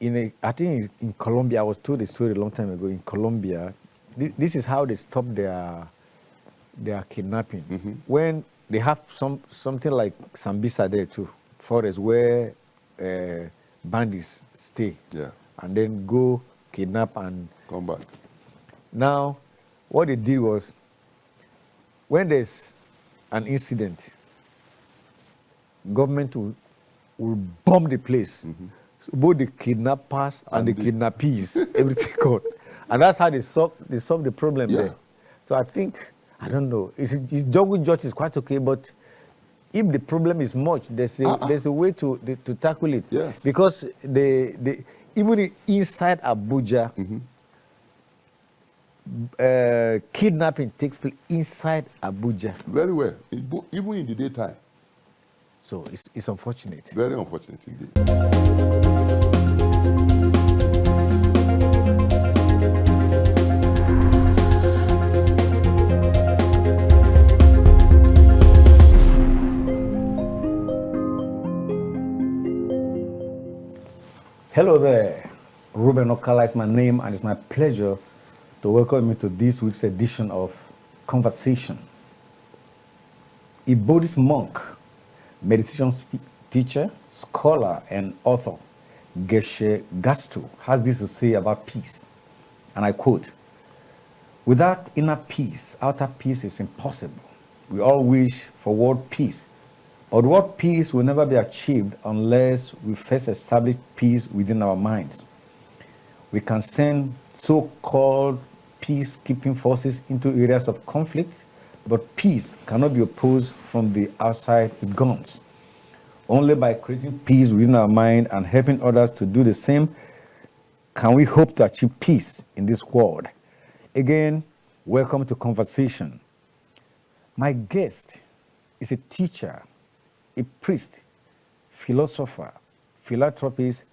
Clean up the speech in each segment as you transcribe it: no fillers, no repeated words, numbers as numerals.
I think in Colombia, I was told a story a long time ago. In Colombia, this is how they stop their kidnapping. Mm-hmm. When they have something like Sambisa there too, forest where bandits stay, Yeah. and then go kidnap and Come back. Now, what they did was, when there's an incident, government will bomb the place. Mm-hmm. So both the kidnappers and the kidnappees, everything gone. And that's how they solve the problem there. So I think, I don't know, it's jungle justice is quite okay, but if the problem is much, there's a way to tackle it. Yes. Because even inside Abuja, kidnapping takes place inside Abuja. Very well, even in the daytime. So it's unfortunate. Very unfortunate indeed. Hello there, Reuben Okala is my name, and it's my pleasure to welcome you to this week's edition of Conversation. A Buddhist monk, meditation teacher, scholar, and author, Geshe Gastu, has this to say about peace, and I quote, "Without inner peace, outer peace is impossible. We all wish for world peace, but world peace will never be achieved unless we first establish peace within our minds. We can send so-called peacekeeping forces into areas of conflict, but peace cannot be opposed from the outside with guns. Only by creating peace within our mind and helping others to do the same can we hope to achieve peace in this world." Again, welcome to Conversation. My guest is a teacher, a priest, philosopher, philanthropist,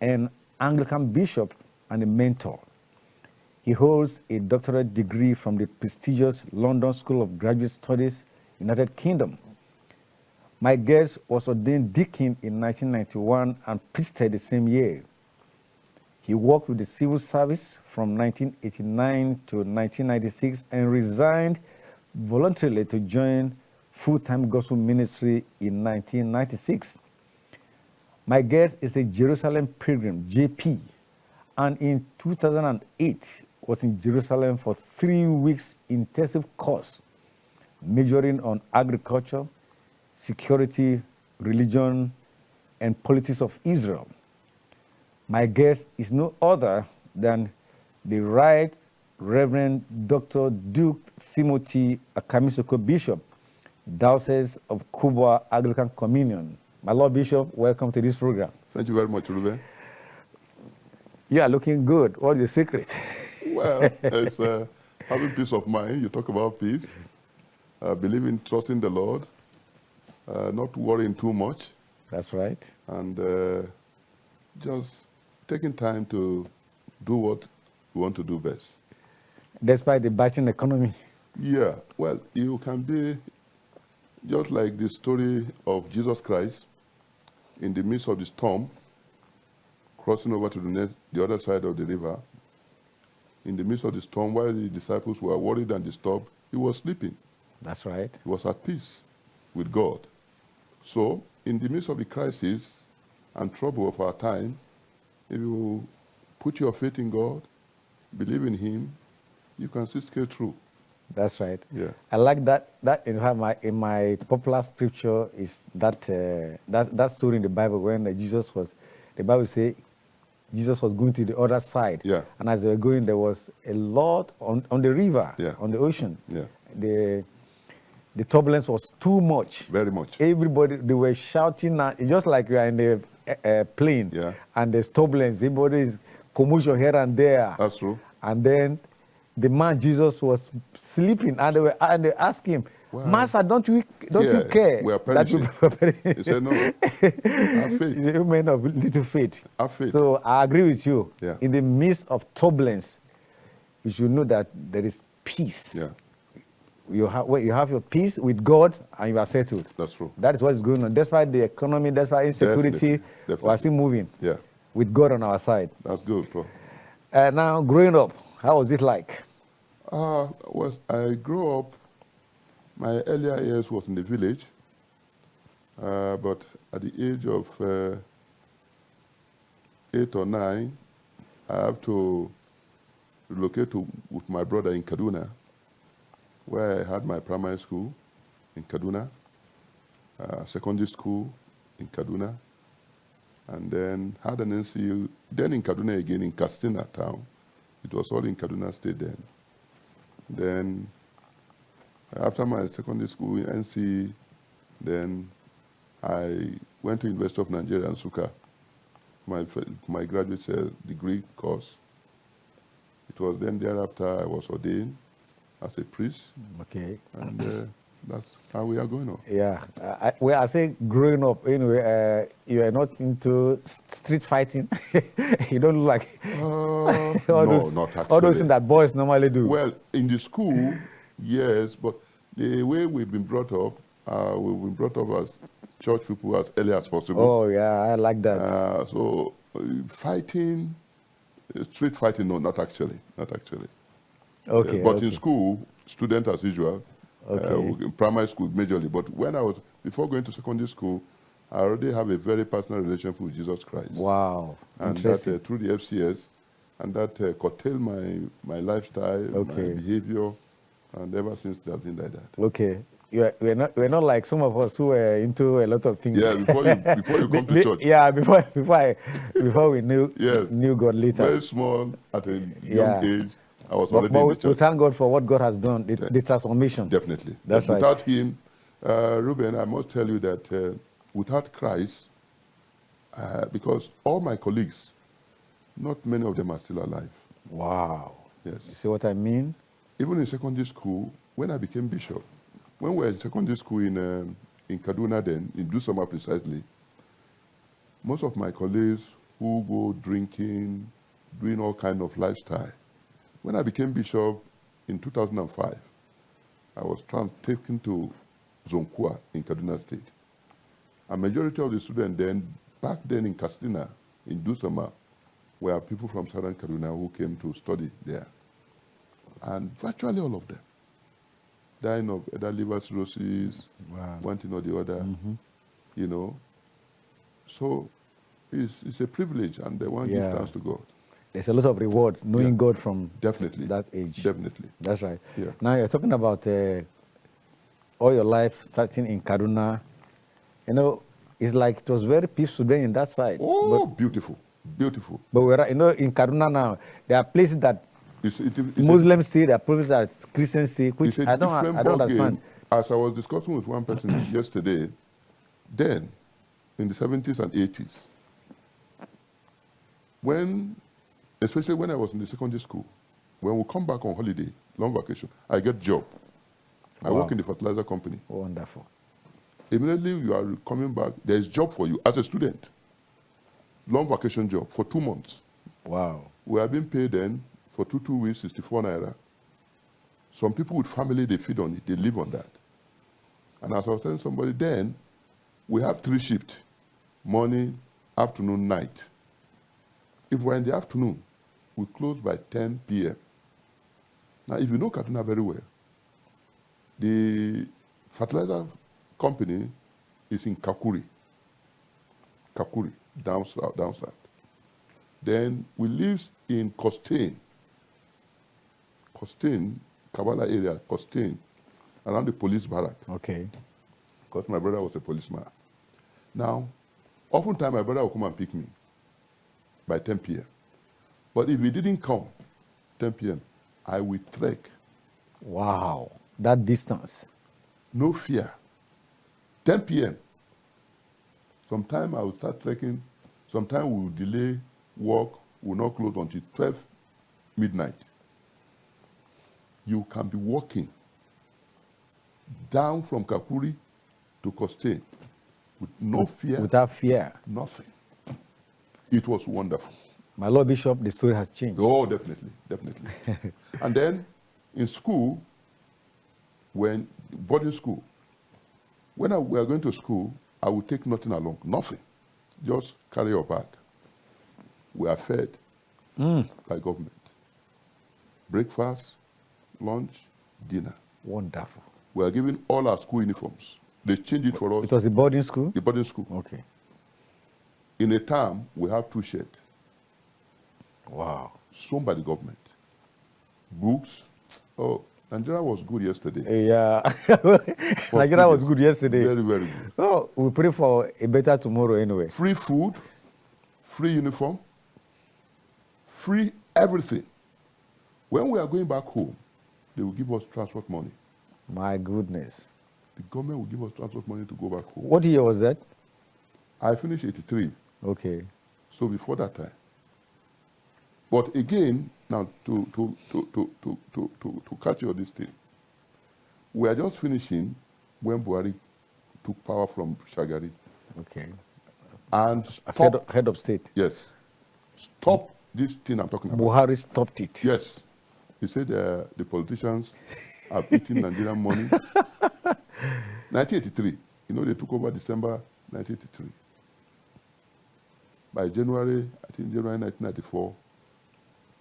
and Anglican bishop, and a mentor. He holds a doctorate degree from the prestigious London School of Graduate Studies, United Kingdom. My guest was ordained deacon in 1991 and priested the same year. He worked with the civil service from 1989 to 1996 and resigned voluntarily to join full-time gospel ministry in 1996. My guest is a Jerusalem pilgrim, JP, and in 2008 was in Jerusalem for 3 weeks intensive course, majoring on agriculture, security, religion, and politics of Israel. My guest is no other than the Right Reverend Dr. Duke Timothy Akamisoko Bishop, Diocese of Kubwa Anglican Communion. My Lord Bishop, welcome to this program. Thank you very much, Reuben. You are looking good. What is the secret? Well, it's having peace of mind. You talk about peace. Believing, trusting the Lord. Not worrying too much. That's right. And just taking time to do what we want to do best. Despite the biting economy. Yeah, well, you can be just like the story of Jesus Christ in the midst of the storm, crossing over to the other side of the river. In the midst of the storm, while the disciples were worried and disturbed, he was sleeping. That's right. He was at peace with God. So, in the midst of the crisis and trouble of our time, if you put your faith in God, believe in Him, you can still scale through. That's right. Yeah. I like that. That in my popular scripture is that story in the Bible when the Bible says Jesus was going to the other side. Yeah. And as they were going, there was a lot on the river, Yeah. on the ocean. Yeah. The turbulence was too much. Very much. Everybody, they were shouting, just like you are in the plane. Yeah. And there's turbulence. Everybody is commotion here and there. That's true. And then the man Jesus was sleeping, and they asked him, Wow. "Master, don't you care we are that you perishing?" are perishing?" He said, "No, have faith. You men of little faith. Have faith." So I agree with you. Yeah. In the midst of turbulence, you should know that there is peace. Yeah, You have your peace with God, and you are settled. that's true. That is what is going on. Despite the economy, despite insecurity, Definitely. we are still moving. Yeah. with God on our side. That's good, bro. Now, growing up, how was it like? I grew up, my earlier years was in the village, but at the age of 8 or 9, I have to relocate with my brother in Kaduna, where I had my primary school in Kaduna, secondary school in Kaduna, and then had an NCU, then in Kaduna again, in Castina town. It was all in Kaduna State then. Then, after my secondary school in NC, then I went to University of Nigeria, Nsukka, my graduate degree course. It was then thereafter I was ordained as a priest. Okay. And that's how we are going on. Yeah. I say growing up, anyway, you are not into street fighting. You don't look like No, not actually. all those things that boys normally do. Well, in the school, yes, but the way we've been brought up as church people as early as possible. Oh, yeah, I like that. Fighting, street fighting, no, not actually. Okay. But okay. in school, student as usual. Okay. In primary school, majorly. But before going to secondary school, I already have a very personal relationship with Jesus Christ. Wow. And Interesting. that through the FCS, and that curtailed my lifestyle, my behavior, and ever since they have been like that. Okay. We're not like some of us who were into a lot of things. Yeah, before you come to church. Yeah, before we knew God later. Very small at a young age. I was already in the church. We thank God for what God has done, the transformation. Definitely. That's right. Without him, Reuben, I must tell you that without Christ, because all my colleagues, not many of them are still alive. Wow. Yes. You see what I mean? Even in secondary school, when I became bishop, when we were in secondary school in Kaduna then, in Dusama precisely, most of my colleagues who go drinking, doing all kind of lifestyle. When I became bishop in 2005, I was taken to Zonkua in Kaduna State. A majority of the students then, back then in Castina, in Dusama, were people from southern Kaduna who came to study there. And virtually all of them dying of either liver cirrhosis, one thing or the other, you know. So it's a privilege, and they want to give thanks to God. There's a lot of reward knowing God from Definitely that age. Definitely. That's right. Yeah. Now you're talking about all your life starting in Kaduna. You know, it's like it was very peaceful then in that side. Oh, beautiful, beautiful. But we're, you know, in Kaduna now, there are places that Muslims see, there are places that Christians see, which I don't understand. As I was discussing with one person yesterday, then, in the 70s and 80s, especially when I was in the secondary school, when we come back on holiday, long vacation, I get job. I work in the fertilizer company. Wonderful. Immediately you are coming back, there is job for you as a student. Long vacation job for 2 months. Wow. We are being paid then for 2 weeks, 64 naira. Some people with family, they feed on it, they live on that. And as I was telling somebody, then we have 3 shifts, morning, afternoon, night. If we're in the afternoon, we close by 10 p.m. Now, if you know Kaduna very well, the fertilizer company is in Kakuri, down south. Then we live in Costain, Kabbalah area, Costain, around the police barrack. Okay. Because my brother was a policeman. Now, oftentimes my brother will come and pick me by 10 p.m. But if he didn't come 10 p.m., I will trek. Wow, that distance. No fear. 10 p.m. Sometime I will start trekking. Sometime we will delay work, will not close until 12 midnight. You can be walking down from Kakuri to Costain with no fear. Without fear. Nothing. It was wonderful. My Lord Bishop, the story has changed. Oh, definitely. And then in school, boarding school, when we are going to school, I would take nothing along, nothing. Just carry your bag. we are fed by government. Breakfast, lunch, dinner. Wonderful. We are given all our school uniforms. They changed it for us. It was a boarding school? The boarding school. Okay. In a term, we have 2 shirts. Wow. Sewn by the government. Books. Oh, Nigeria was good yesterday. Yeah. Nigeria was good yesterday. Very, very good. Oh, we pray for a better tomorrow anyway. Free food, free uniform, free everything. When we are going back home, they will give us transport money. My goodness. The government will give us transport money to go back home. What year was that? I finished 83. Okay. So before that time. But again, now to catch you on this thing, we are just finishing when Buhari took power from Shagari. Okay. And As stop, head of state. yes, stop this thing I'm talking about. Buhari stopped it. Yes. He said the politicians have eaten Nigerian money. 1983. You know, they took over December 1983. By January, I think January 1994.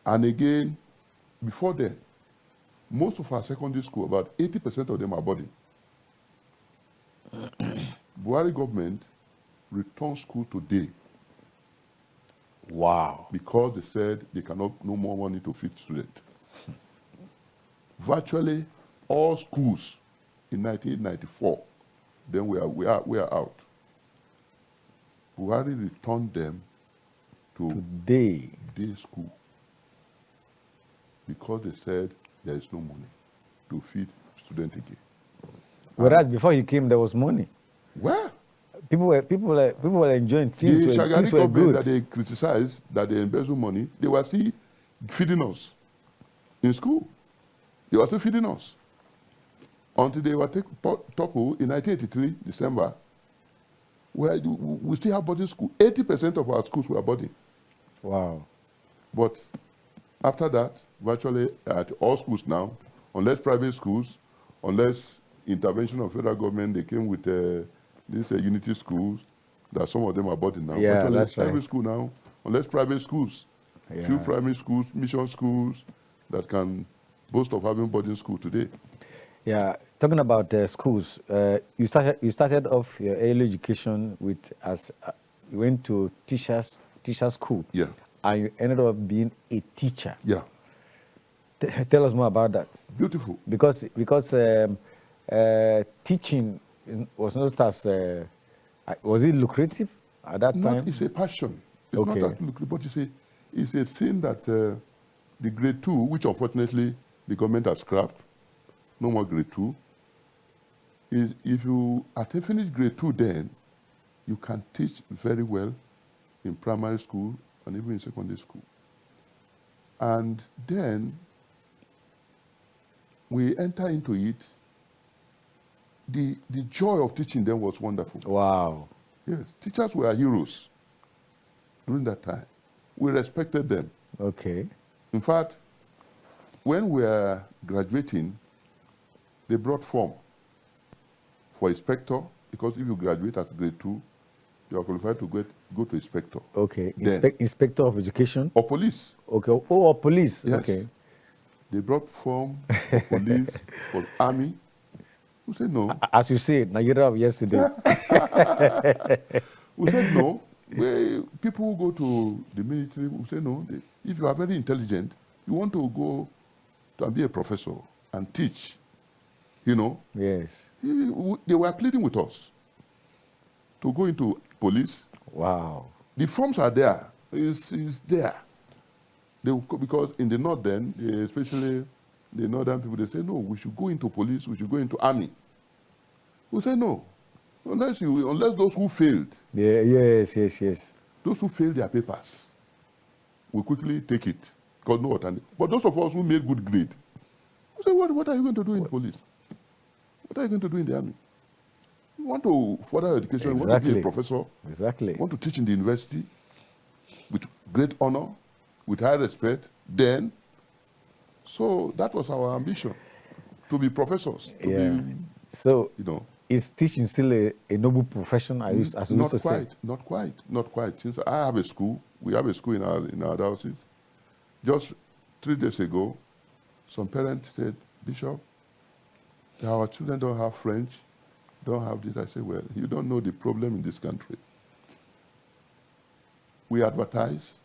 And again, before then, most of our secondary school, about 80% of them are boarding. Buhari government returned school today Wow. because they said they cannot no more money to feed students. Virtually all schools in 1994, then we are out. Buhari returned them to Today. day school because they said there is no money to feed students again. Whereas before he came, there was money. Well, People were enjoying the things. Shagari Things were government that good. they criticized, that they embezzle money, they were still feeding us in school. They were still feeding us until they were taken topple in 1983 December. Where we still have boarding school. 80% of our schools were boarding. Wow. But after that, virtually at all schools now, unless private schools, unless intervention of federal government, they came with these unity schools, that some of them are boarding now. Yeah, virtually that's right. every school now, unless private schools, Yeah. few primary schools, mission schools that can boast of having boarding school today. Yeah, talking about schools, you started off your early education with you went to teacher school. Yeah. And you ended up being a teacher. Yeah, Tell us more about that. beautiful. Because teaching was not as was it lucrative at that time? It's a passion. It's Okay. not that lucrative, but it's a thing that the grade 2, which unfortunately the government has scrapped, no more grade 2, is if you finish grade 2 then, you can teach very well in primary school and even in secondary school. And then we enter into it. The joy of teaching then was wonderful. Wow. Yes, teachers were heroes during that time. We respected them. Okay. In fact, when we were graduating, they brought form for inspector, because if you graduate as grade 2, you are qualified to go to inspector. Okay. Then. Inspector of education. Or police. Okay. Oh, or police. Yes. Okay. They brought form for police, for army. We said no. As you said, Nigeria of yesterday. We said no. People who go to the military, we say no. If you are very intelligent, you want to go to be a professor and teach, you know. Yes. They were pleading with us to go into police. Wow. The forms are there. It's there. Because in the north then, especially the northern people, they say, no, we should go into police, we should go into army. We say no. Unless those who failed. Yeah, yes. Those who failed their papers will quickly take it. Because no alternative. But those of us who made good grade, we say, what are you going to do in police? What are you going to do in the army? You want to further education, you want to be a professor, Exactly. you want to teach in the university with great honor, with high respect, then. So that was our ambition, to be professors. To be, So you know. Is teaching still a noble profession, as we used to say? Not quite. Since I have a school, we have a school in our diocese. Just 3 days ago, some parents said, Bishop, our children don't have French, don't have this. I said, well, you don't know the problem in this country. We advertise,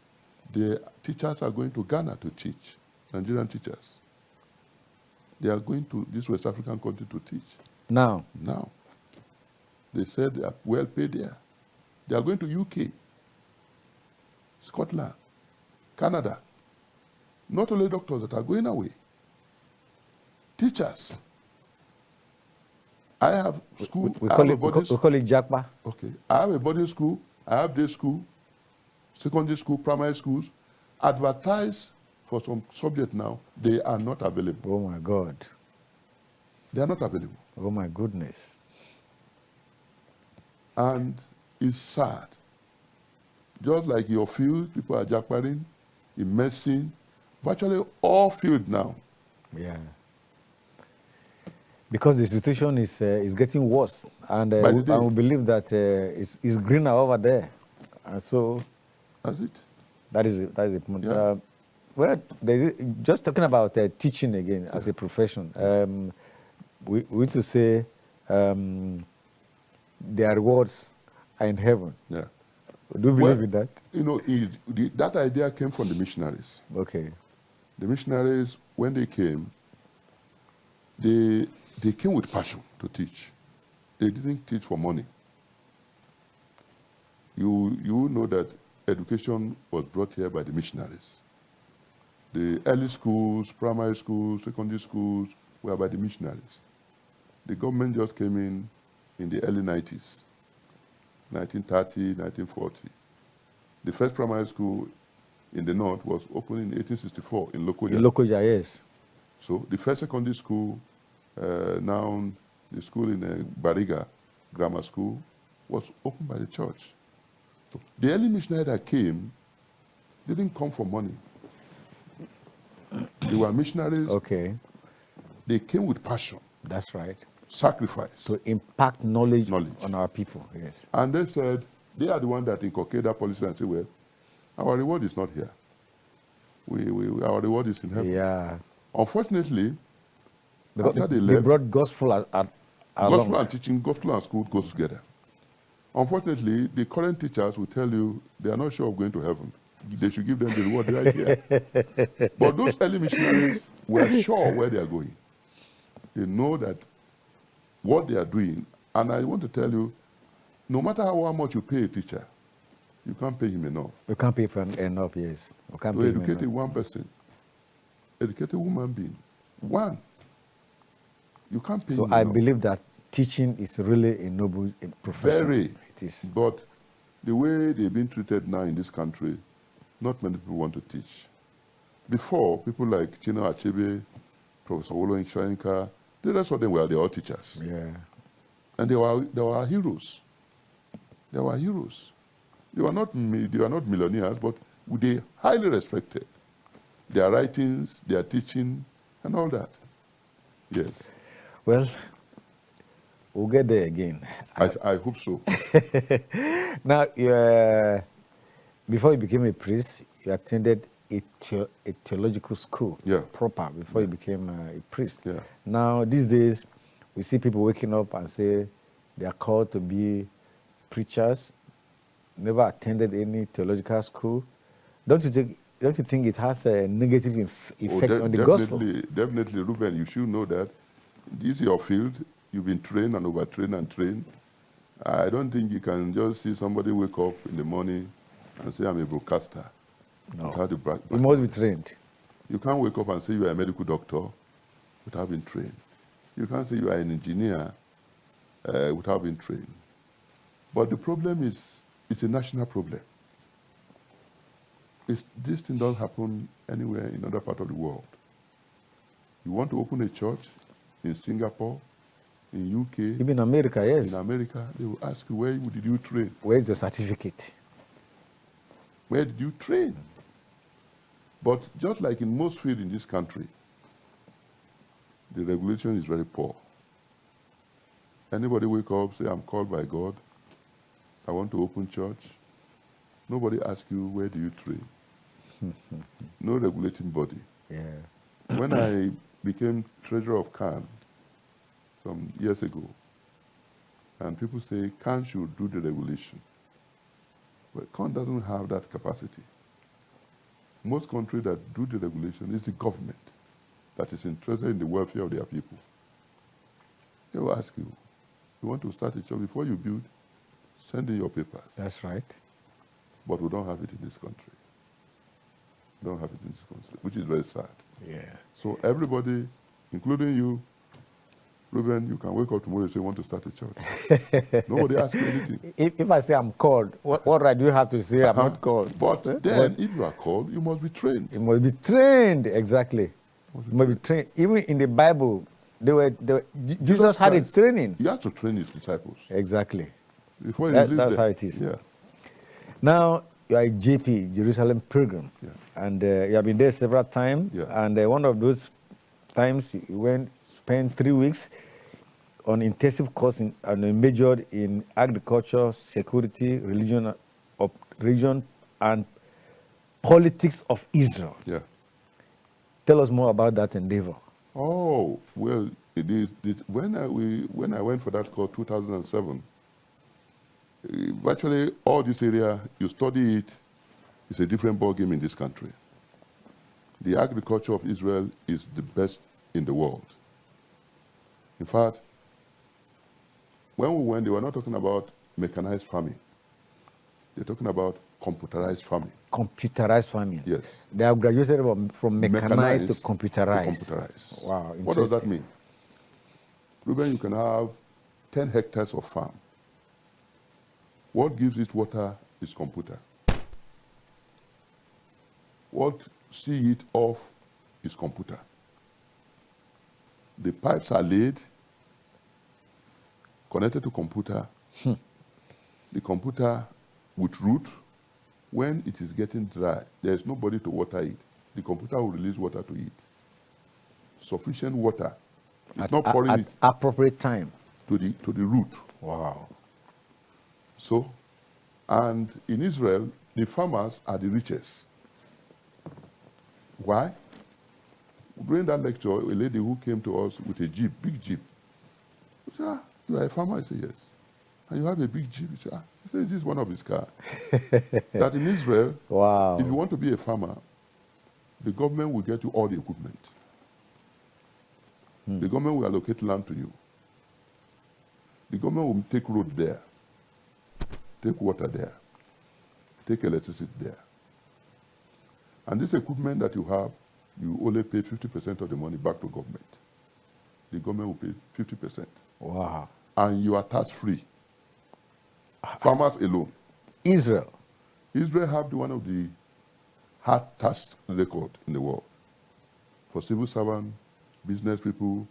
the teachers are going to Ghana to teach, Nigerian teachers. They are going to this West African country to teach. Now. They said they are well paid there. They are going to UK, Scotland, Canada. Not only doctors that are going away. Teachers. I have school. We call it Jakpa. Okay. I have a boarding school. I have day school, secondary school, primary schools. Advertise for some subject now. They are not available. Oh my God. They are not available. Oh my goodness. And it's sad. Just like your field, people are jackparing, in medicine, virtually all field now. Yeah. Because the situation is getting worse, and we believe that it's greener over there, and so that's it. That is the point. Yeah. Well, just talking about teaching again as a profession, we used to say their rewards are in heaven. Yeah. Do you believe in that? You know, that idea came from the missionaries. Okay. The missionaries, when they came, they came with passion to teach. They didn't teach for money. You know that education was brought here by the missionaries. The early schools, primary schools, secondary schools were by the missionaries. The government just came in the early 90s, 1930, 1940. The first primary school in the north was opened in 1864 in Lokoja. In Lokoja, yes. So the first secondary school, now the school in Bariga Grammar School, was opened by the church. So the early missionaries that came didn't come for money. They were missionaries. Okay. They came with passion. That's right. Sacrifice. To impact knowledge on our people, yes. And they said, they are the ones that inculcate that policy and say, well, our reward is not here. Our reward is in heaven. Yeah. Unfortunately, after they brought gospel along. Gospel and teaching, gospel and school goes together. Unfortunately, the current teachers will tell you they are not sure of going to heaven. They should give them the reward right here. But those early missionaries were sure where they are going. They know that what they are doing, and I want to tell you, no matter how much you pay a teacher, you can't pay him enough. You can't pay for enough, yes. You can't to pay educate one person, educate a human being, one. You can't pay him enough. So I believe that teaching is really a noble profession. Very. It is. But the way they've been treated now in this country, not many people want to teach. Before, people like Chino Achebe, Professor Wolo Inshainka, the rest of them were all teachers. Yeah. And they were heroes. They were heroes. They were not millionaires, but they highly respected. Their writings, their teaching, and all that. Yes. Well, we'll get there again. I hope so. Now, before you became a priest, you attended a theological school, proper, before you became a priest. Yeah. Now, these days, we see people waking up and say they are called to be preachers, never attended any theological school. Don't you think it has a negative effect on the gospel? Definitely, Reuben, you should know that this is your field. You've been trained and overtrained and trained. I don't think you can just see somebody wake up in the morning and say, I'm a broadcaster. No. You must be trained. You can't wake up and say you are a medical doctor without being trained. You can't say you are an engineer without being trained. But the problem is, it's a national problem. This thing doesn't happen anywhere in other part of the world. You want to open a church in Singapore, in UK. Even in America, yes. In America, they will ask you, where did you train? Where is the certificate? Where did you train? But just like in most fields in this country, the regulation is very poor. Anybody wake up, say, I'm called by God, I want to open church. Nobody asks you, where do you train? No regulating body. Yeah. When I became treasurer of CAN some years ago, and people say CAN should do the regulation, but CAN doesn't have that capacity. Most countries that do the regulation is the government that is interested in the welfare of their people. They will ask you, you want to start a church, before you build, send in your papers. That's right. But we don't have it in this country. We don't have it in this country, which is very sad. Yeah. So everybody, including you, Reuben, you can wake up tomorrow and say, you want to start a church. Nobody asks you anything. If I say I'm called, what right do you have to say I'm not called? But then, if you are called, you must be trained. You must be trained, exactly. You must be trained. Even in the Bible, Jesus had a training. He had to train his disciples. Exactly. Before he That's how it is. Yeah. Now, you are a JP, Jerusalem Pilgrim. Yeah. And you have been there several times. Yeah. And one of those times you spent 3 weeks on intensive course and majored in agriculture, security, religion, and politics of Israel. Yeah. Tell us more about that endeavor. Oh, well, when I went for that course, 2007, virtually all this area, you study it, it's a different ballgame in this country. The agriculture of Israel is the best in the world. In fact, when we went, they were not talking about mechanized farming. They're talking about computerized farming. Computerized farming. Yes. They have graduated from mechanized to computerized. Wow, What does that mean? Reuben, you can have 10 hectares of farm. What gives it water is computer. What see it off is computer. The pipes are laid, connected to computer. The computer with root, when it is getting dry, there is nobody to water it. The computer will release water to it. Sufficient water. It's not pouring at it appropriate time to the root. Wow. So, and in Israel, the farmers are the richest. Why? During that lecture, a lady who came to us with a jeep, big jeep, we said, you are a farmer? I said, yes. And you have a big jeep? He said, this is one of his cars. That in Israel, wow, if you want to be a farmer, the government will get you all the equipment. The government will allocate land to you. The government will take road there, take water there, take electricity there. And this equipment that you have, you only pay 50% of the money back to government. The government will pay 50%. wow. And you are tax-free. Farmers alone. Israel. Israel have one of the hard tax record in the world for civil servants, business people,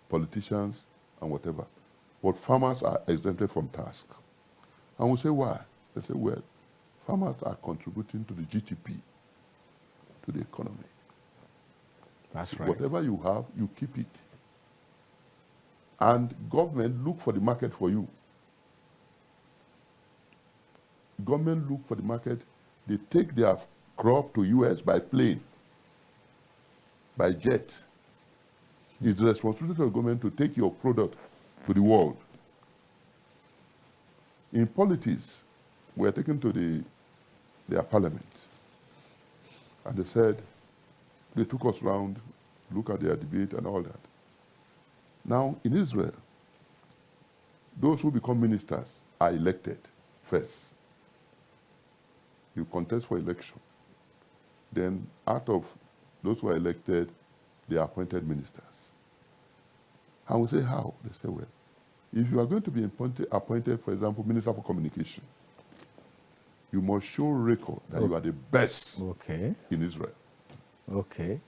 politicians, and whatever. But farmers are exempted from tax. And we say, why? They say, well, farmers are contributing to the GDP, to the economy. That's right. Whatever you have, you keep it. And government look for the market for you. Government look for the market. They take their crop to US by plane, by jet. It's the responsibility of the government to take your product to the world. In politics, we are taken to their parliament. And they said, they took us round, look at their debate and all that. Now, in Israel, those who become ministers are elected first. You contest for election. Then, out of those who are elected, they are appointed ministers. And we say, how? They say, well, if you are going to be appointed, for example, Minister for Communication, you must show record that you are the best in Israel. Okay.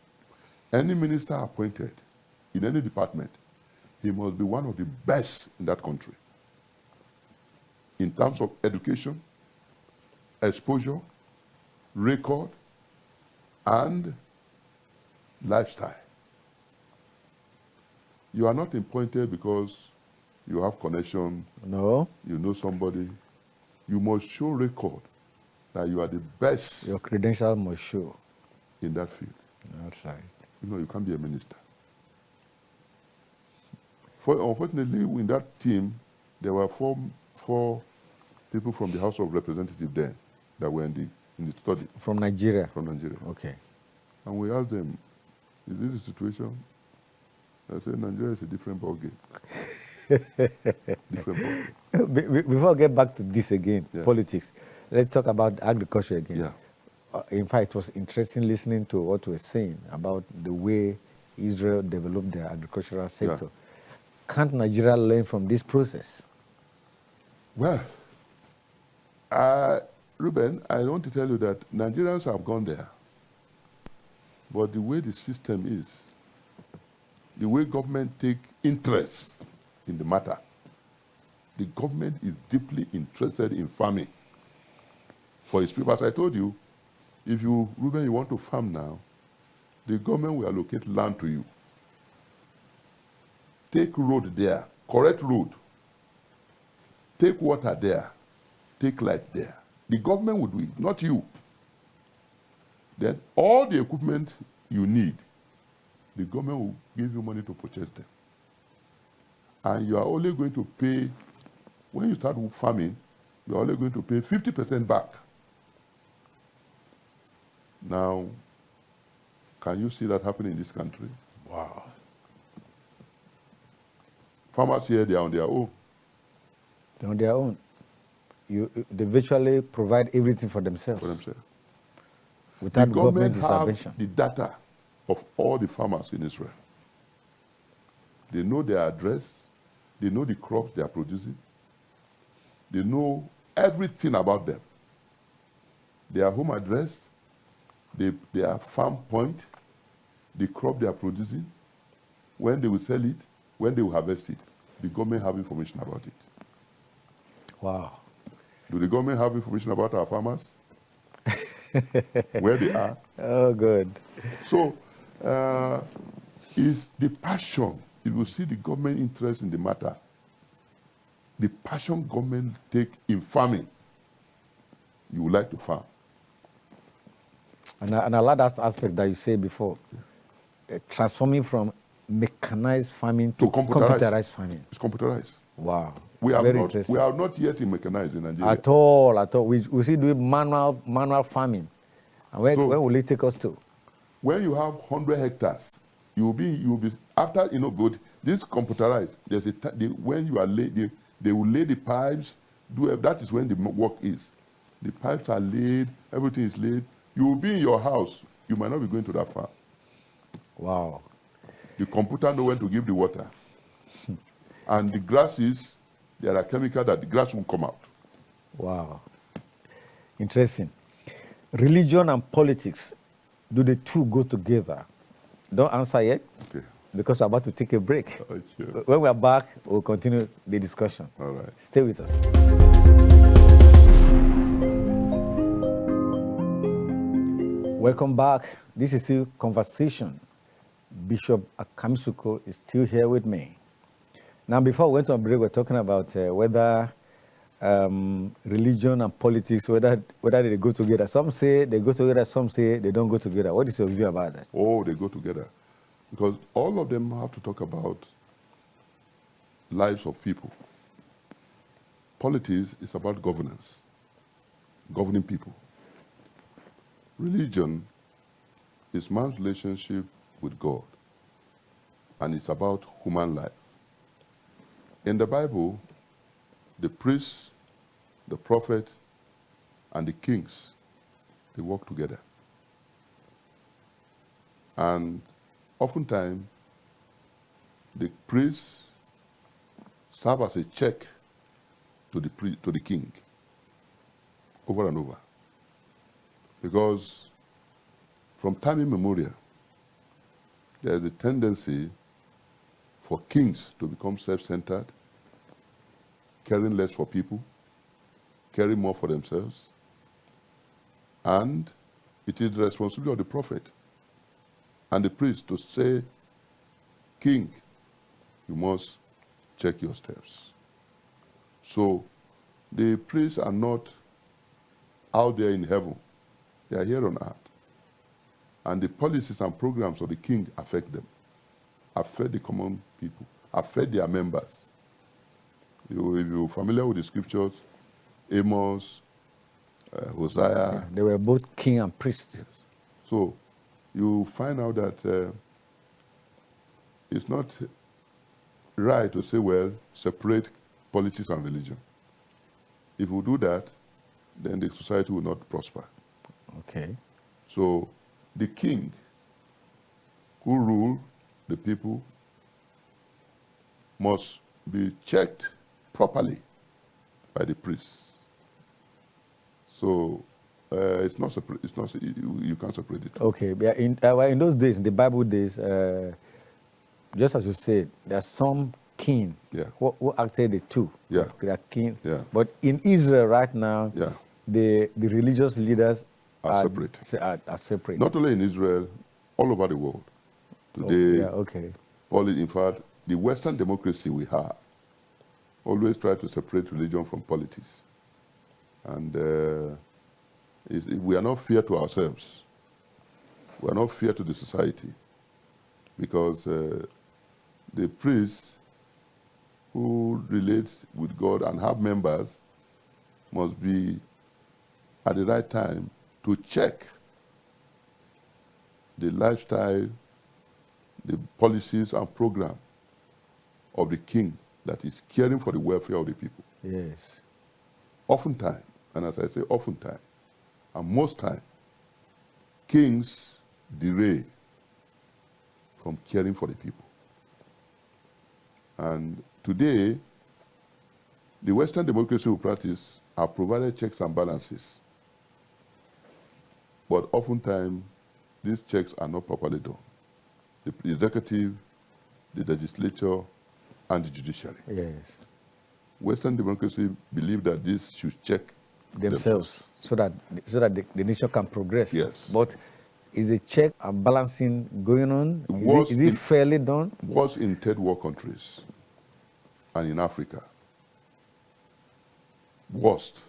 Any minister appointed in any department, he must be one of the best in that country. In terms of education, exposure, record, and lifestyle. You are not appointed because you have connection, No. you know somebody, you must show record that you are the best Your credentials must show. in that field. That's right. You know, you can't be a minister. Unfortunately, in that team, there were four people from the House of Representatives then that were in the study. From Nigeria? From Nigeria. Okay. And we asked them, is this the situation? I said, Nigeria is a different ballgame. Different ballgame. Before I get back to this again, politics, let's talk about agriculture again. Yeah. In fact, it was interesting listening to what you were saying about the way Israel developed their agricultural sector. Yeah. Can't Nigeria learn from this process? Well, Reuben, I want to tell you that Nigerians have gone there. But the way the system is, the way government take interest in the matter, the government is deeply interested in farming for its people. As I told you, if you, Reuben, you want to farm now, the government will allocate land to you. Take road there, correct road. Take water there, take light there. The government will do it, not you. Then all the equipment you need, the government will give you money to purchase them. And you are only going to pay, when you start farming, you are only going to pay 50% back. Now, can you see that happening in this country? Wow. Farmers here, they are on their own. They're on their own. They virtually provide everything for themselves. For themselves. Without government intervention. The data of all the farmers in Israel. They know their address. They know the crops they are producing. They know everything about them. Their home address, their farm point, the crop they are producing, when they will sell it, when they will harvest it. The government have information about it. Wow. Do the government have information about our farmers? Where they are? Oh, good. So, it's the passion. You will see the government interest in the matter. The passion government take in farming. You would like to farm. And I like that aspect that you said before. Transforming from mechanized farming to computerized farming. It's computerized. Wow. We are not yet in mechanized in Nigeria. At all. We still do manual farming. And where will it take us to? When you have 100 hectares, you will be after good. This computerized. There's when you are laid, they will lay the pipes. That is when the work is. The pipes are laid. Everything is laid. You will be in your house. You might not be going to that far. Wow. The computer knows when to give the water. And the grasses, there are chemicals that the grass won't come out. Wow. Interesting. Religion and politics, do the two go together? Don't answer yet. Okay. Because we're about to take a break. Oh, sure. When we're back, we'll continue the discussion. All right. Stay with us. Welcome back. This is still Conversation. Bishop Akamisoko is still here with me. Now, before we went on break, we're talking about whether religion and politics, whether they go together. Some say they go together, some say they don't go together. What is your view about that? Oh, they go together. Because all of them have to talk about lives of people. Politics is about governance, governing people. Religion is man's relationship with God, and it's about human life. In the Bible, the priests, the prophet, and the kings, they work together. And oftentimes, the priests serve as a check to the king over and over. Because from time immemorial, there is a tendency for kings to become self-centered, caring less for people, caring more for themselves. And it is the responsibility of the prophet and the priest to say, King, you must check your steps. So the priests are not out there in heaven. They are here on earth. And the policies and programs of the king affect them, affect the common people, affect their members. If you're familiar with the scriptures, Amos, Hosea. They were both king and priest. Yes. So you find out that it's not right to say, well, separate politics and religion. If we do that, then the society will not prosper. Okay. So the king who rule the people must be checked properly by the priests. So it's not separate. It's not. You can't separate it. Okay. Yeah, in those days, in the Bible days, just as you said, there's some king who acted the two. Yeah. They are king. Yeah. But in Israel right now, the religious leaders are separate. Are separate. Not only in Israel, all over the world. Today, in fact, the Western democracy we have always try to separate religion from politics. And we are not fair to ourselves. We are not fair to the society. Because the priests who relate with God and have members must be at the right time to check the lifestyle, the policies and program of the king that is caring for the welfare of the people. Yes. Oftentimes, and as I say, oftentimes, and most time, kings derail from caring for the people. And today, the Western democracy we practice have provided checks and balances. But oftentimes, these checks are not properly done. The executive, the legislature, and the judiciary. Yes. Western democracy believe that this should check themselves so that the nation can progress. Yes. But is the check and balancing going on? Is it fairly done? Was in third world countries and in Africa. Worst.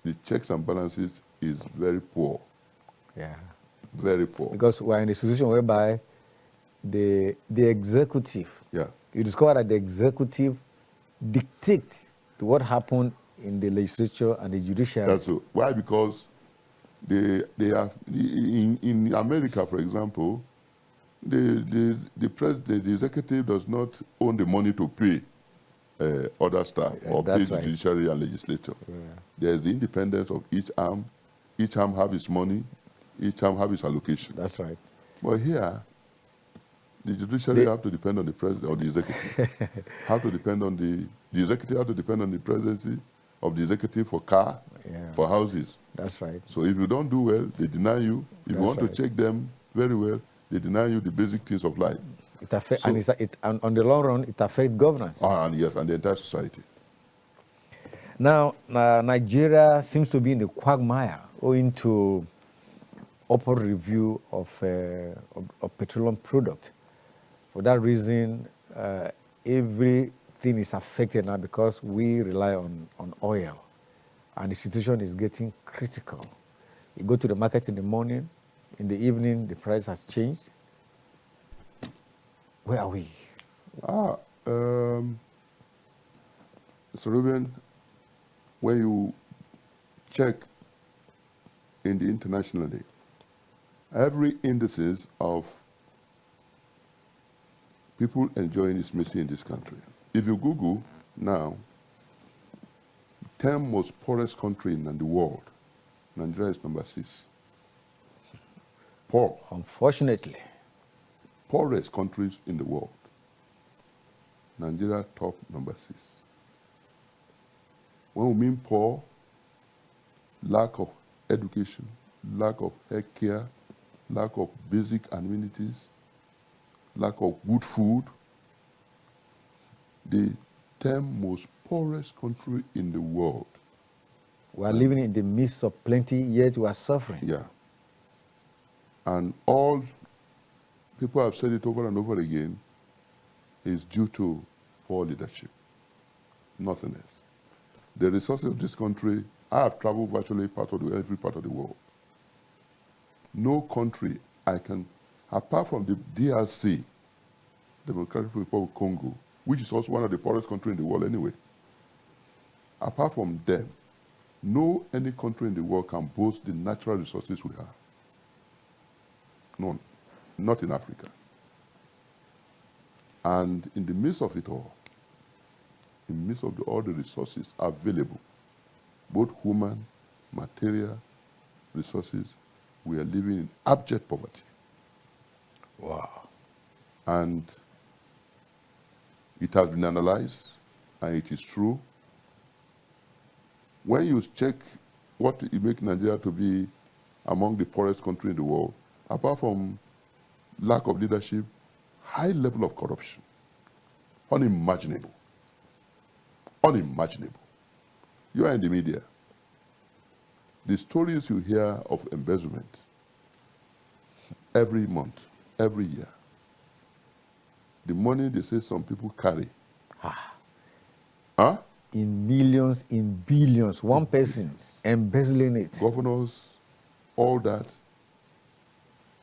The checks and balances is very poor. Yeah. Very poor. Because we're in a situation whereby the executive, you discover that the executive dictates what happened in the legislature and the judiciary. That's so. Why? Because they are in America, for example, the executive does not own the money to pay other staff or pay the judiciary and legislature. Yeah. There's the independence of each arm. Each arm have its money. Each arm have its allocation. That's right. But here, the judiciary have to depend on the president or the executive. Have to depend on the executive have to depend on the presidency of the executive for car, for houses. That's right. So if you don't do well, they deny you. If you want to check them very well, they deny you the basic things of life. It affects, and on the long run, it affects governance. And yes, and the entire society. Now, Nigeria seems to be in a quagmire owing to upward review of petroleum product. For that reason, everything is affected now because we rely on oil. And the situation is getting critical. You go to the market in the morning, in the evening, the price has changed. Where are we? So Reuben, when you check in the internationally, every indices of people enjoying is missing in this country. If you Google now, 10 most poorest country in the world, Nigeria is number 6. Poor. Unfortunately. Poorest countries in the world. Nigeria top number 6. When we mean poor, lack of education, lack of health care, lack of basic amenities, lack of good food, the 10 most poorest country in the world. We are living in the midst of plenty, yet we are suffering. Yeah. And all, people have said it over and over again, is due to poor leadership. Nothing else. The resources of this country, I have traveled virtually every part of the world. No country I can, apart from the DRC, Democratic Republic of Congo, which is also one of the poorest countries in the world anyway, apart from them, no any country in the world can boast the natural resources we have. None. Not in Africa. And in the midst of it all, in the midst of all the resources available, both human, material resources, we are living in abject poverty. Wow. And it has been analyzed, and it is true. When you check what it makes Nigeria to be among the poorest countries in the world, apart from lack of leadership, high level of corruption, unimaginable. Unimaginable. You are in the media. The stories you hear of embezzlement every month, every year, the money they say some people carry. Huh? In millions, in billions, one person embezzling it. Governors, all that.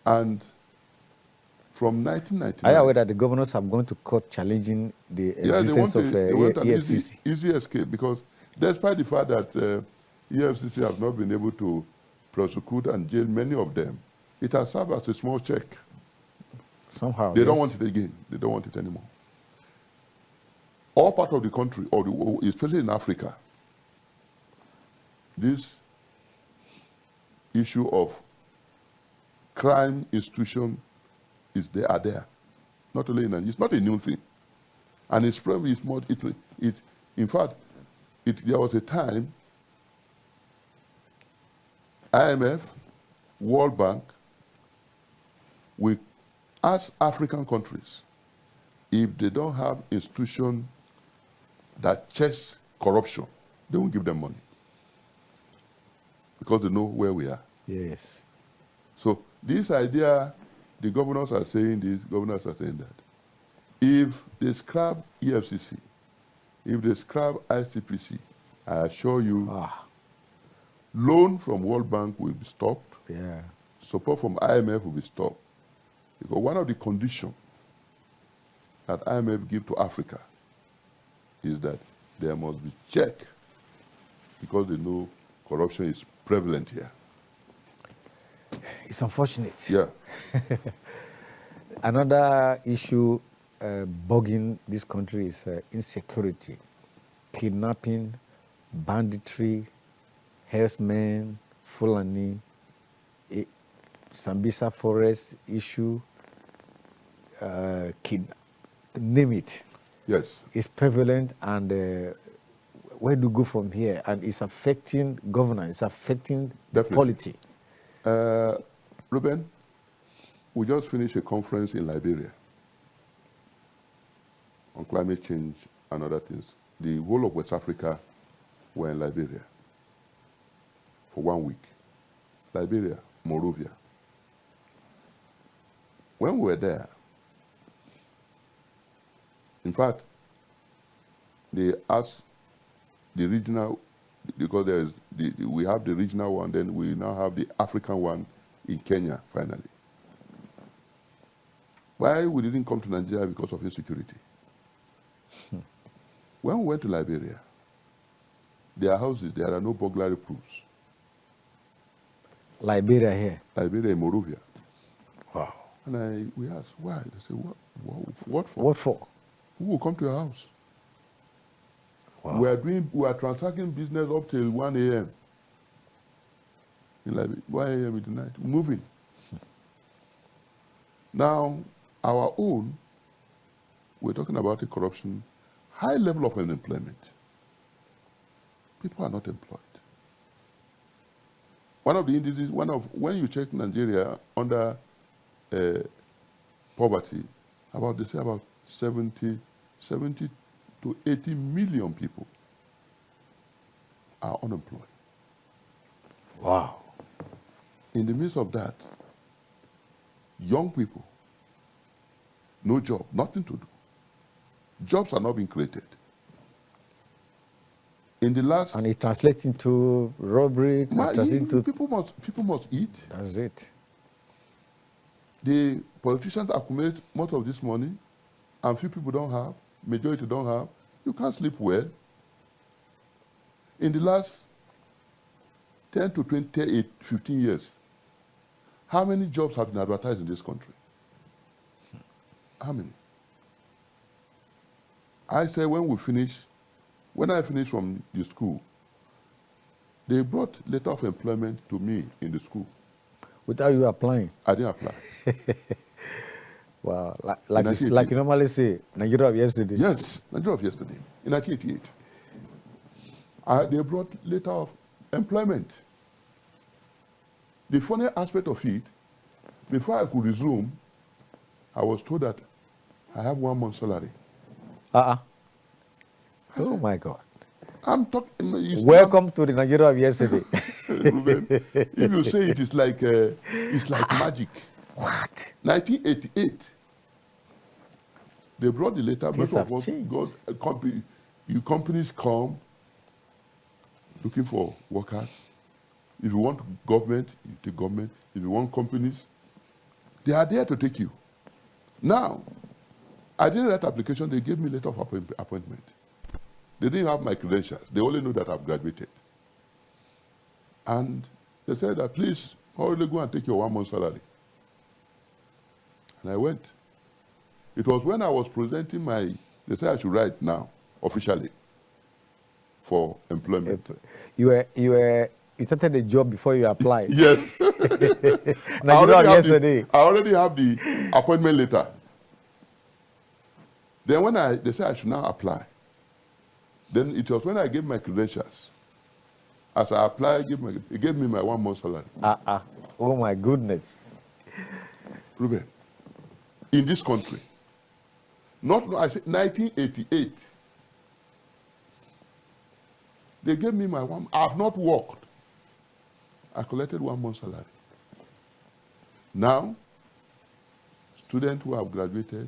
And from 1999... Are you aware that the governors have gone to court challenging the existence of they want an EFCC? easy escape, because despite the fact that EFCC have not been able to prosecute and jail many of them, it has served as a small check. Somehow, They don't want it again. They don't want it anymore. All part of the country, especially in Africa, this issue of crime institution are there. Not only in Nigeria, it's not a new thing. And it's probably more, in fact, there was a time IMF, World Bank, we ask African countries if they don't have institutions that checks corruption, they won't give them money, because they know where we are. Yes. So this idea, the governors are saying this, governors are saying that. If they scrap EFCC, if they scrap ICPC, I assure you, loan from World Bank will be stopped. Yeah. Support from IMF will be stopped. Because one of the conditions that IMF give to Africa is that there must be check, because they know corruption is prevalent here. It's unfortunate. Yeah. Another issue bugging this country is insecurity, kidnapping, banditry, herdsmen, Fulani, Sambisa forest issue, name it. Yes. It's prevalent, and where do you go from here? And it's affecting governance, it's affecting polity. Reuben, we just finished a conference in Liberia on climate change and other things. The whole of West Africa were in Liberia for 1 week. Liberia, Monrovia. When we were there, in fact, they asked the regional, because we have the regional one, then we now have the African one in Kenya, finally. Why we didn't come to Nigeria? Because of insecurity. When we went to Liberia, their houses, there are no burglary proofs. Liberia here? Liberia in Monrovia. Wow. And we asked, why? They said, what for? What for? Who will come to your house? Wow. We are transacting business up till 1 a.m. In Liberia, 1 a.m. in the night, moving. Now, our own, we're talking about a corruption, high level of unemployment. People are not employed. One of the indices, when you check Nigeria under poverty, they say about 70 to 80 million people are unemployed. Wow. In the midst of that, young people, no job, nothing to do. Jobs are not being created. In the last... And it translates into robbery, people must eat. That's it. The politicians accumulate most of this money, and few people don't have, majority don't have. You can't sleep well. In the last 10 to 20, 15 years, how many jobs have been advertised in this country? How many? I said when I finished from the school, they brought letter of employment to me in the school. Without you applying? I didn't apply. Wow, like you normally say, Nigeria of yesterday. Yes, Nigeria of yesterday, in 1988. They brought letter of employment. The funny aspect of it, before I could resume, I was told that I have 1 month's salary. Oh my God. I'm talking. Welcome to the Nigeria of yesterday. Reuben, if you say it's like magic. What? 1988. They brought the letter. Things have changed. Companies come looking for workers. If you want government, you take government. If you want companies, they are there to take you. Now, I didn't write application. They gave me letter of appointment. They didn't have my credentials. They only know that I've graduated. And they said that, please, hurriedly go and take your 1 month salary. And I went. It was when I was presenting they said I should write now, officially, for employment. You started the job before you applied. Yes. Yesterday. I already have the appointment letter. Then they said I should now apply. Then it was when I gave my credentials. As I applied, it gave me my 1 month salary. Oh my goodness. Reuben, in this country, I said 1988, they gave me my I have not worked. I collected 1 month salary. Now, students who have graduated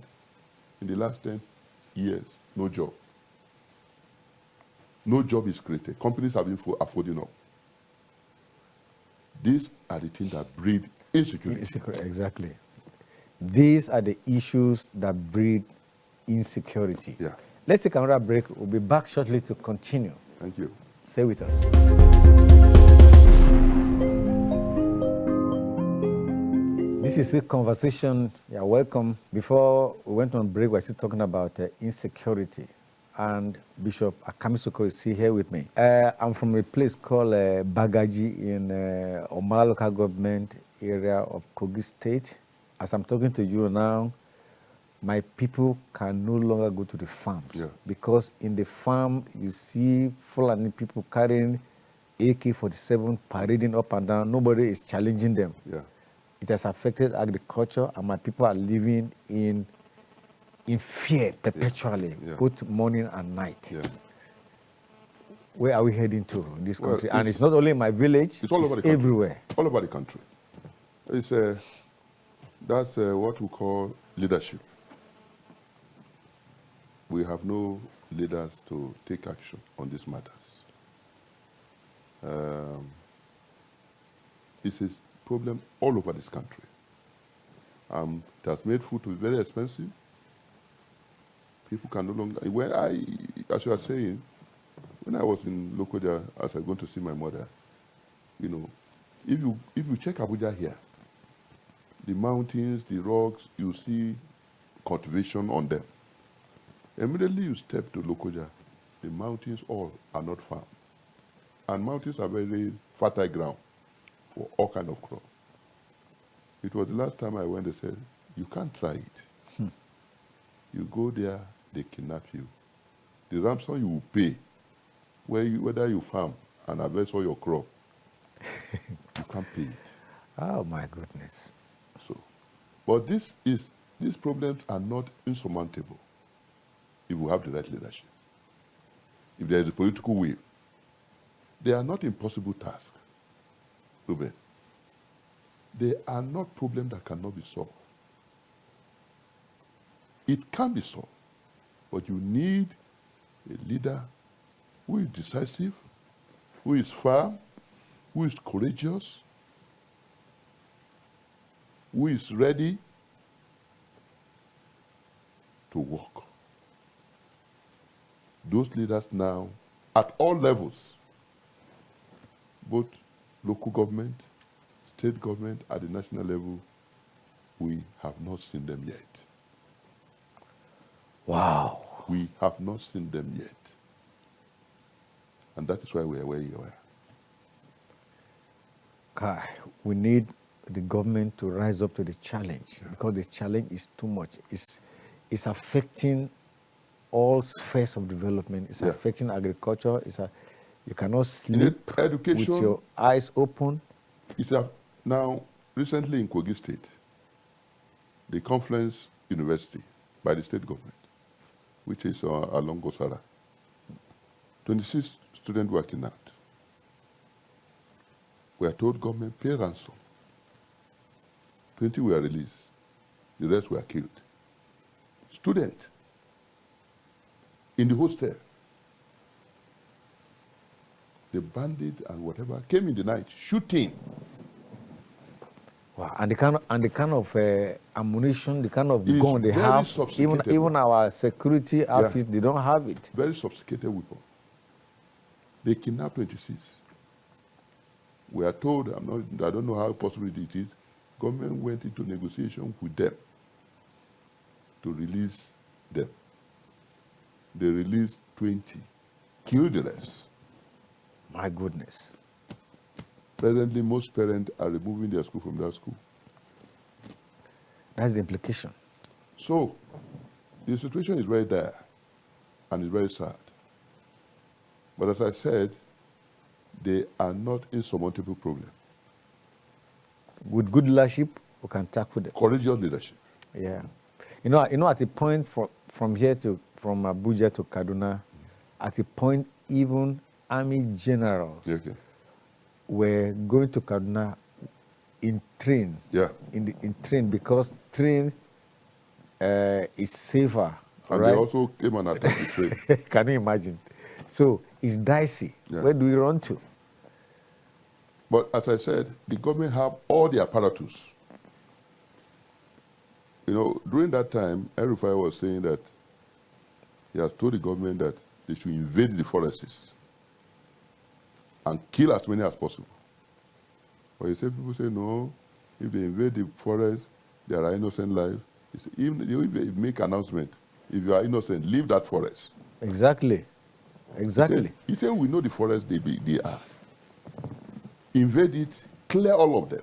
in the last 10 years, no job. No job is created. Companies have been affording up. These are the things that breed insecurity. Exactly. These are the issues that breed insecurity. Yeah. Let's take another break. We'll be back shortly to continue. Thank you. Stay with us. This is the conversation. Yeah, welcome. Before we went on break, we were still talking about insecurity. And Bishop Akamisoko is here with me. I'm from a place called Bagaji in Omala local government area of Kogi State. As I'm talking to you now, my people can no longer go to the farms because in the farm you see Fulani people carrying AK-47 parading up and down. Nobody is challenging them. Yeah. It has affected agriculture, and my people are living in fear perpetually, both morning and night. Yeah. Where are we heading to in this country? And it's not only in my village, it's all over the country. Everywhere. All over the country. That's what we call leadership. We have no leaders to take action on these matters. It's a problem all over this country. It has made food to be very expensive. People can no longer. As you are saying, when I was in Lokoja, as I was going to see my mother, if you check Abuja here, the mountains, the rocks, you see cultivation on them. Immediately you step to Lokoja, the mountains all are not farm. And mountains are very fertile ground for all kind of crop. It was the last time I went, they said, you can't try it. You go there, they kidnap you. The ransom you will pay, whether you farm and harvest all your crop, you can't pay it. Oh my goodness. So, but these problems are not insurmountable if we have the right leadership. If there is a political will, they are not impossible tasks, Reuben. They are not problems that cannot be solved. It can be solved, But you need a leader who is decisive, who is firm, who is courageous, who is ready to work. Those leaders now, at all levels, both local government, state government, at the national level, we have not seen them yet. Wow. We have not seen them yet. And that is why we are where you are. Kai, we need the government to rise up to the challenge, because the challenge is too much. It's affecting all spheres of development. It's affecting agriculture. You cannot sleep education, with your eyes open. Now, recently in Kogi State, the Confluence University by the state government, which is along Gosara, 26 students were kidnapped. We are told government pay ransom. 20 were released. The rest were killed. Student in the hostel. The bandit and whatever came in the night, shooting. Wow. And the kind of ammunition, the kind of It's gun they very have, sophisticated. even our security outfits, they don't have it. Very sophisticated weapon. They kidnapped 26. We are told, I don't know how possible it is, government went into negotiation with them to release them. They released 20, killed the rest. My goodness. Presently, most parents are removing their school from that school. That's the implication. So, the situation is very dire and it's very sad. But as I said, they are not insurmountable problems. With good leadership, we can tackle them. Courageous leadership. Yeah. You know, at a point from Abuja to Kaduna, at a point even army generals were going to Kaduna in train. Yeah. In train, because train is safer. And right? they also came and attacked the train. Can you imagine? So it's dicey. Yeah. Where do we run to? But as I said, the government have all the apparatus. You know, during that time, El-Rufai was saying that he has told the government that they should invade the forests and kill as many as possible. But you say, people say, no, if they invade the forest, there are innocent lives. He said, even if they make announcement, if you are innocent, leave that forest. Exactly. He said we know the forest they are. Invade it, clear all of them.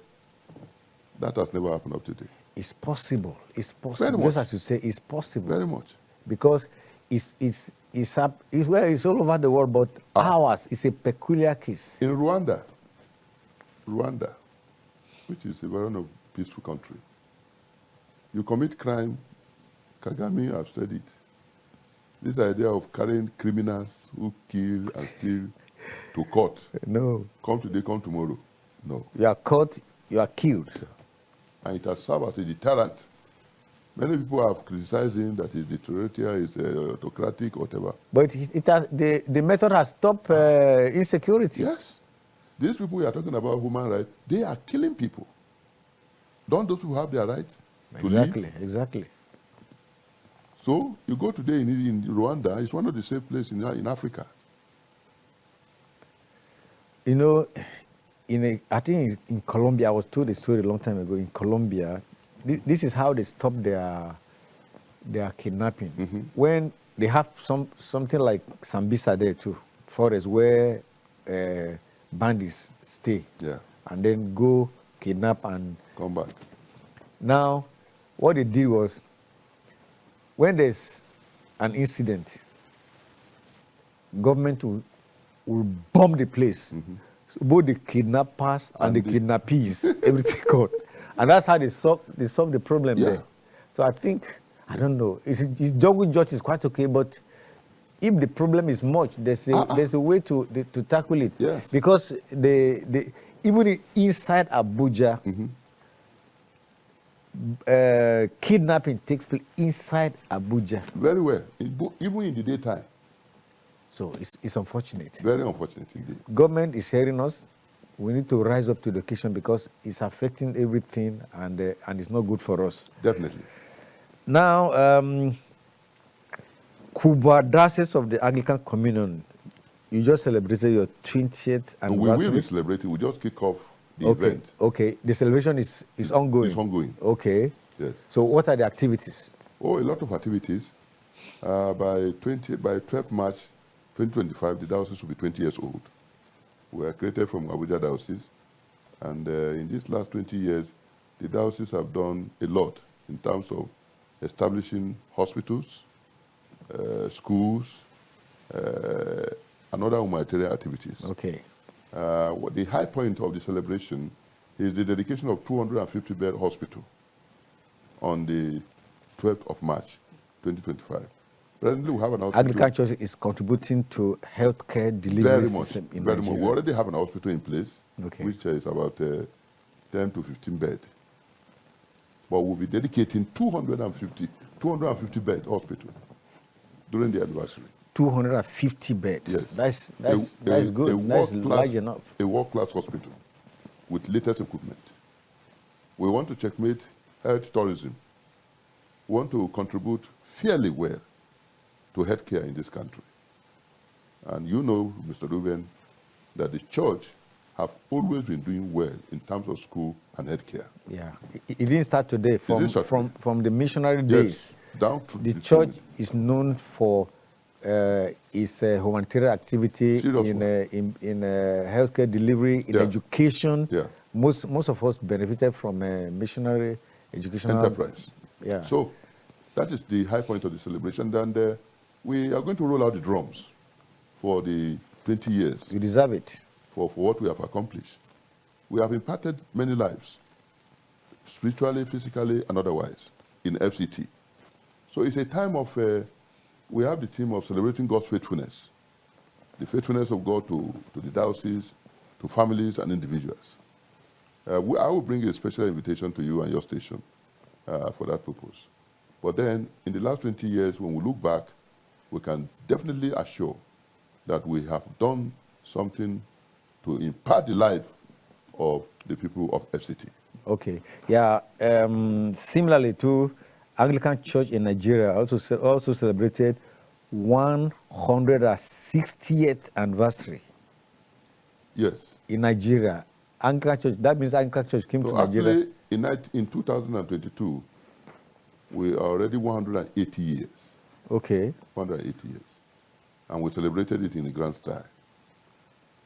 That has never happened up to today. It's possible. It's Very possible. much. Just as you say, it's possible. Very much. Because it's all over the world, but ours is a peculiar case. In Rwanda, which is a very peaceful country, you commit crime, Kagame have said it. This idea of carrying criminals who kill and steal to court. No. Come today, come tomorrow. No. You are caught, you are killed. Yeah. And it has served as a deterrent. Many people have criticized him that he's dictatorial, he's autocratic, whatever. But the method has stopped insecurity. Yes. These people we are talking about human rights, they are killing people. Don't those people have their right to live? Exactly. So you go today in Rwanda, it's one of the safe places in Africa. You know, I think in Colombia, I was told a story a long time ago. In Colombia, this is how they stop their kidnapping. Mm-hmm. When they have something like Sambisa there too, forest where bandits stay, and then go kidnap and come back. Now, what they did was, when there's an incident, government will bomb the place. Mm-hmm. So both the kidnappers and the kidnappees, everything gone. And that's how they solve the problem there. So I think, I don't know, his job with judge is quite okay, but if the problem is much, there's a way to tackle it. Yes. Because even inside Abuja, mm-hmm. kidnapping takes place inside Abuja. Very well, even in the daytime. So it's unfortunate. Very unfortunate indeed. Government is hearing us. We need to rise up to the occasion because it's affecting everything and it's not good for us. Definitely. Now, Kubwa, Diocese of the Anglican Communion, you just celebrated your 20th anniversary. We will be celebrating. We just kick off the event. Okay. The celebration is ongoing. It's ongoing. Okay. Yes. So what are the activities? Oh, a lot of activities. By 12th March 2025, the diocese will be 20 years old. We are created from Abuja Diocese. And in these last 20 years, the diocese have done a lot in terms of establishing hospitals, schools, and other humanitarian activities. Okay. The high point of the celebration is the dedication of 250-bed hospital on the 12th of March, 2025. Presently, we have an hospital. Anglican Church is contributing to healthcare delivery system in very Nigeria. much. We already have an hospital in place, Okay. which is about 10 to 15 beds. But we'll be dedicating 250 bed hospital during the anniversary. 250 beds. Yes. That's good. That's large enough. A world-class hospital with latest equipment. We want to checkmate health tourism. We want to contribute fairly well to healthcare in this country. And you know, Mr. Reuben, that the church have always been doing well in terms of school and healthcare. Yeah. It didn't start today. From the missionary days. Yes, down to the church is known for its humanitarian activity in healthcare delivery, in education. Yeah. Most of us benefited from missionary educational enterprise. Yeah. So that is the high point of the celebration. And we are going to roll out the drums for the 20 years. You deserve it. For what we have accomplished. We have impacted many lives, spiritually, physically, and otherwise, in FCT. So it's a time of, we have the theme of celebrating God's faithfulness, the faithfulness of God to the diocese, to families and individuals. I will bring a special invitation to you and your station for that purpose. But then, in the last 20 years, when we look back, we can definitely assure that we have done something to impart the life of the people of FCT. Okay. Yeah. Similarly to Anglican Church in Nigeria also celebrated 160th anniversary. Yes. In Nigeria. Anglican Church, that means Anglican Church came to Nigeria. Actually, in 2022, we are already 180 years. Okay. 180 years. And we celebrated it in a grand style.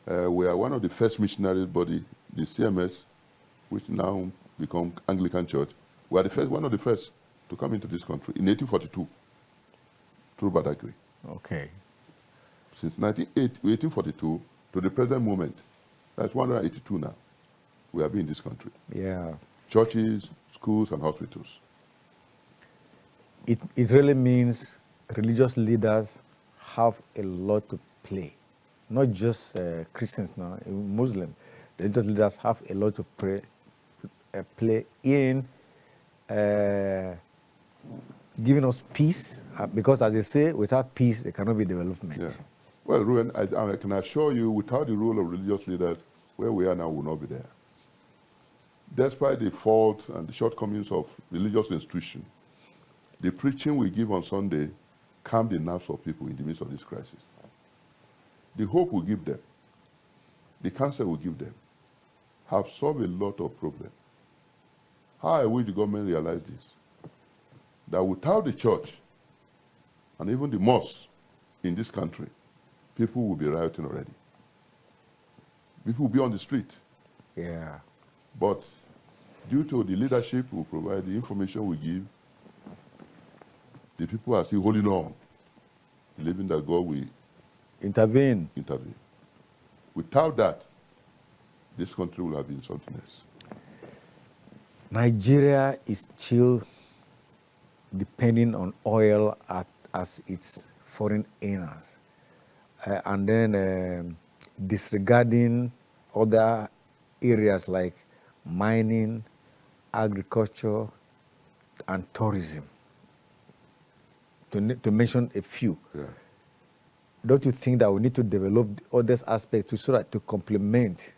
We are one of the first missionary body, the CMS, which now become Anglican Church. We are one of the first to come into this country in 1842 through Badagry. Okay. Since 1842 to the present moment, that's 182 now, we have been in this country. Yeah. Churches, schools, and hospitals. It really means religious leaders have a lot to play. Not just Christians now, Muslims. The religious leaders have a lot to play in giving us peace, because as they say, without peace, there cannot be development. Yeah. Well, Ruben, I can assure you, without the role of religious leaders, where we are now will not be there. Despite the faults and the shortcomings of religious institutions, the preaching we give on Sunday calm the nerves of people in the midst of this crisis. The hope we give them, the counsel we give them, have solved a lot of problems. How I wish the government realize this, that without the church and even the mosque in this country, people will be rioting already. People will be on the street. Yeah. But due to the leadership we provide, the information we give, the people are still holding on, believing that God will intervene. Without that, this country will have been something else. Nigeria is still depending on oil as its foreign earners, and then disregarding other areas like mining, agriculture, and tourism, to mention a few. Yeah. Don't you think that we need to develop other aspects so that to complement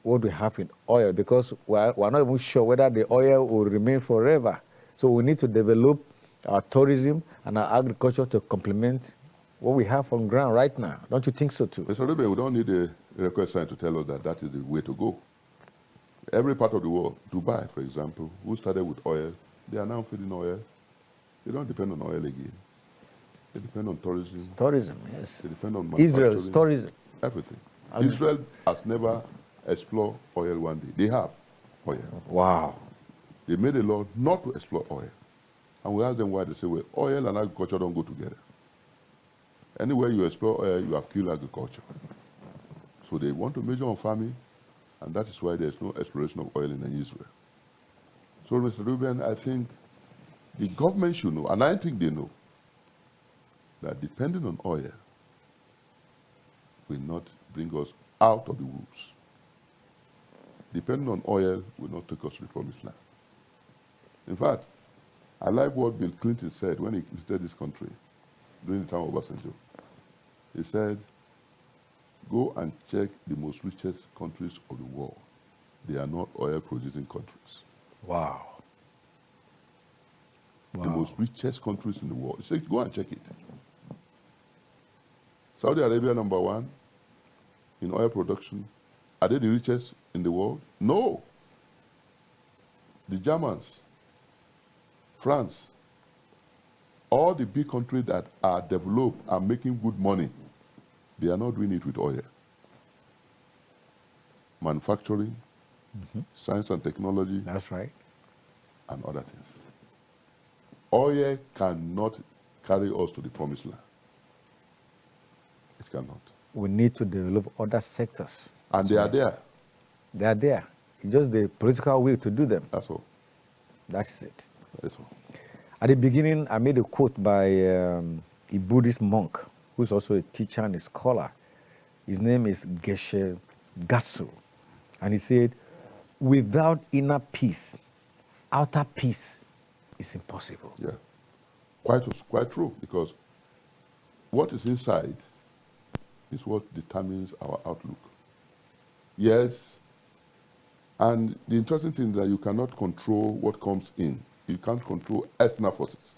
what we have in oil? Because we're not even sure whether the oil will remain forever. So we need to develop our tourism and our agriculture to complement what we have on ground right now. Don't you think so too? Mr. Reuben, we don't need a request sign to tell us that that is the way to go. Every part of the world, Dubai, for example, who started with oil, they are now feeding oil. They don't depend on oil again. They depend on tourism. Tourism, yes. They depend on Israel's tourism. everything. Israel has never explored oil one day. They have oil. Wow. They made a law not to explore oil. And we ask them why. They say, well, oil and agriculture don't go together. Anywhere you explore oil, you have killed agriculture. So they want to measure on farming, and that is why there's no exploration of oil in Israel. So, Mr. Reuben, I think the government should know, and I think they know, that depending on oil will not bring us out of the woods. Depending on oil will not take us to the promised land. In fact, I like what Bill Clinton said when he visited this country during the time of Obasanjo. He said, go and check the most richest countries of the world. They are not oil-producing countries. Wow. The most richest countries in the world. He said, go and check it. Saudi Arabia, number one in oil production. Are they the richest in the world? No. The Germans, France, all the big countries that are developed and making good money, they are not doing it with oil. Manufacturing, science and technology. That's right. And other things. Oil cannot carry us to the promised land. It cannot. We need to develop other sectors. And they are there. They are there. It's just the political will to do them. That's all. That is it. That's all. At the beginning, I made a quote by a Buddhist monk who's also a teacher and a scholar. His name is Geshe Gatsu. And he said, without inner peace, outer peace is impossible. Yeah. Quite true, because what is inside is what determines our outlook. Yes, and the interesting thing is that you cannot control what comes in. You can't control external forces,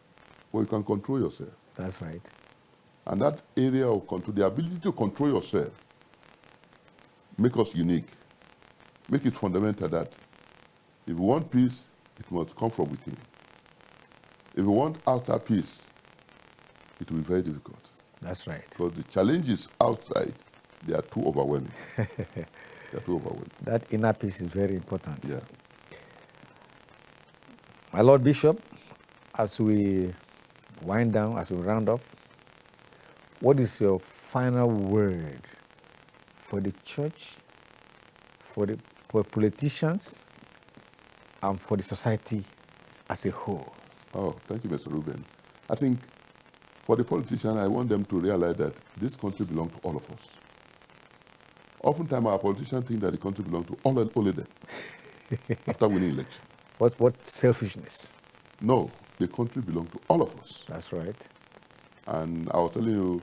but you can control yourself. That's right. And that area of control, the ability to control yourself, make us unique. Make it fundamental that if you want peace, it must come from within. If you want outer peace, it will be very difficult. That's right. Because the challenges outside, they are too overwhelming. They are too overwhelming. That inner peace is very important. Yeah. My Lord Bishop, as we wind down, as we round up, what is your final word for the church, for politicians, and for the society as a whole? Oh, thank you, Mr. Reuben. I think for the politician, I want them to realize that this country belongs to all of us. Oftentimes, our politicians think that the country belongs to only them after winning election. What selfishness? No, the country belongs to all of us. That's right. And I was telling you,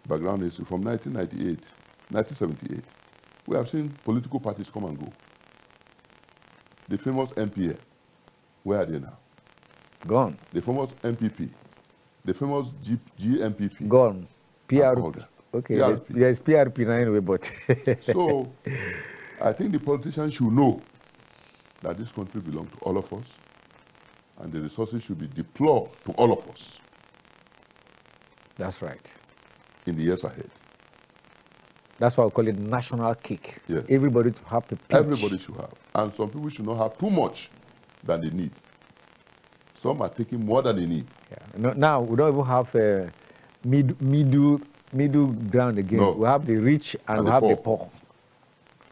background history, from 1978, we have seen political parties come and go. The famous MPA, where are they now? Gone. The famous MPP, the famous GMPP. Gone. PRP. Okay, PRP. There's PRP now anyway, but... So, I think the politicians should know that this country belongs to all of us, and the resources should be deployed to all of us. That's right. In the years ahead. That's why we call it national cake. Yes. Everybody to have the pinch. Everybody should have. And some people should not have too much than they need. Some are taking more than they need. Yeah. Now, we don't even have middle ground again. No. We have the rich and we have the poor.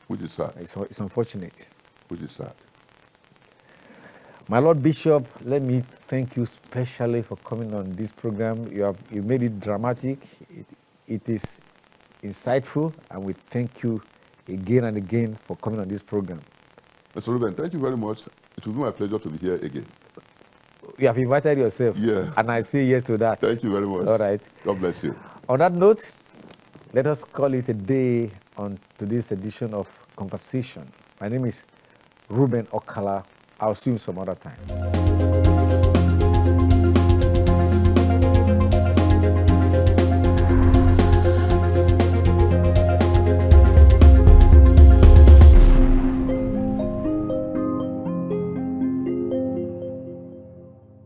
Which is sad. It's unfortunate. Which is sad. My Lord Bishop, let me thank you specially for coming on this program. You made it dramatic. It is insightful, and we thank you again and again for coming on this program. Mr. Reuben, thank you very much. It will be my pleasure to be here again. You have invited yourself. Yeah. And I say yes to that. Thank you very much. All right. God bless you. On that note, let us call it a day on today's edition of Conversation. My name is Reuben Okala. I'll see you some other time.